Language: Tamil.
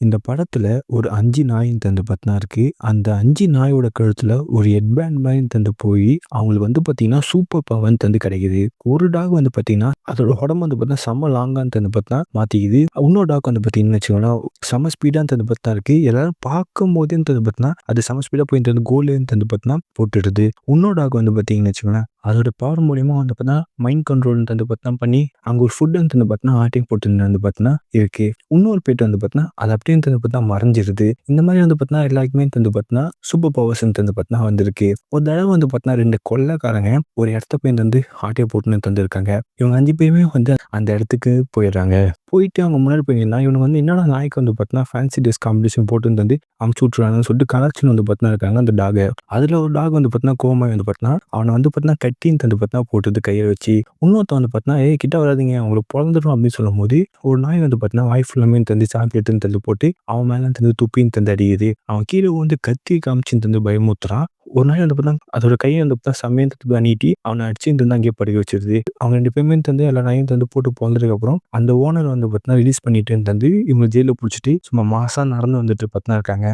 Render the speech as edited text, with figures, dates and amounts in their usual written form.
இந்த படத்துல ஒரு 5 நாயின் தந்து பார்த்தீங்கன்னா இருக்கு. அந்த 5 நாயோட கழுத்துல ஒரு ஹெட் பேண்ட் மாரி தந்து போயி, அவங்களுக்கு வந்து பார்த்தீங்கன்னா, சூப்பர் பவர்ன்னு தந்து கிடைக்குது. ஒரு டாக் வந்து பார்த்தீங்கன்னா, அதோட உடம்பு வந்து பார்த்தீங்கன்னா, செம்ம லாங்கான்னு தந்து பார்த்தா மாத்திக்குது. இன்னொரு டாக் வந்து பார்த்தீங்கன்னு வச்சுக்கோங்களேன், செம்ம ஸ்பீடா தந்து பார்த்தா இருக்கு. எல்லாரும் பார்க்கும்போதே தந்து பார்த்தீங்கன்னா, அது செம்ம ஸ்பீடா போய் தந்து கோல்ன்னு தந்து பார்த்தீங்கன்னா போட்டுடுது. இன்னொரு டாக் வந்து பார்த்தீங்கன்னு வச்சுக்கோங்களேன், அதோட பவர் மூலியமா வந்து பார்த்தீங்கன்னா, மைண்ட் கண்ட்ரோல் தந்து பார்த்தீங்கன்னா பண்ணி, அங்க ஒரு ஃபுட் வந்து பார்த்தீங்கன்னா, ஆட்டிங் போட்டுன்னு வந்து பார்த்தீங்கன்னா இருக்கு. இன்னொரு பெட் வந்து பார்த்தீங்கன்னா, அது அப்படியே வந்து பார்த்தீங்கன்னா மறைஞ்சிருது. இந்த மாரி வந்து பார்த்தீங்கன்னா, எல்லாருக்குமே வந்து பார்த்தீங்கன்னா, சூப்பர் பவர்ஸ்ன்னு வந்து பார்த்தீங்கன்னா வந்திருக்கு. ஒரு தடவ வந்து பார்த்தீங்கன்னா 2 கொள்ளைக்காரங்க ஒரு இடத்த போய் வந்து ஆட்டைய போட்டுன்னு தந்திருக்காங்க. இவங்க 5 பேருமே வந்து அந்த இடத்துக்கு போயிடுறாங்க. போயிட்டு அவங்க முன்னாடி போய் நின்னா, இவனுங்க வந்து என்னடா நாய்க்கு வந்து பார்த்தீங்கன்னா, ஃபேன்சி ட்ரெஸ் காம்படிஷன் போட்டுன்னு வந்து அமுச்சு விட்டுருவாங்கன்னு சொல்லிட்டு கலாய்ச்சின்னு வந்து பார்த்தீங்கன்னா இருக்காங்க அந்த டாக. அதுல ஒரு டாக் வந்து பார்த்தீங்கன்னா, கோவமாயி வந்து பார்த்தீங்கன்னா, அவன வந்து பார்த்தீங்கன்னா கட்டின்னு வந்து பார்த்தீங்கன்னா போட்டுது கையில வச்சு. இன்னொருத்தன் வந்து பார்த்தீங்கன்னா, "ஏய் கிட்ட வராதீங்க உங்களுக்கு பொளந்துரும்" அப்படின்னு சொல்லும்போது, ஒரு நாய் வந்து பார்த்தீங்கன்னா, வாய் ஃபுல்லாமே தந்து சாக்லேட்டுன்னு தந்து போட்டு, அவன் மேல தந்து துப்பின்னு தந்து அடிக்குது. அவன் கீழ விழுந்து கத்தி காமிச்சுன்னு தந்து பயமுறுத்துறான். ஒரு நாய் வந்து பார்த்தீங்கன்னா, அதோட கைய வந்து பார்த்தீங்கன்னா செம்மையா தந்து நீட்டி, அவன அடிச்சுன்னு தந்து அங்கேயே படுக்க வச்சுருது. அவங்க 2 பேருமே தந்து எல்லா நாயும் தந்து போட்டு பொளந்ததுக்கப்புறம், அந்த ஓனர் வந்து பார்த்தீங்கன்னா ரிலீஸ் பண்ணிட்டு தந்து, இவங்க ஜெயில்ல புடிச்சுட்டு சும்மா மாஸா நடந்து வந்துட்டு பார்த்தீங்கன்னா இருக்காங்க.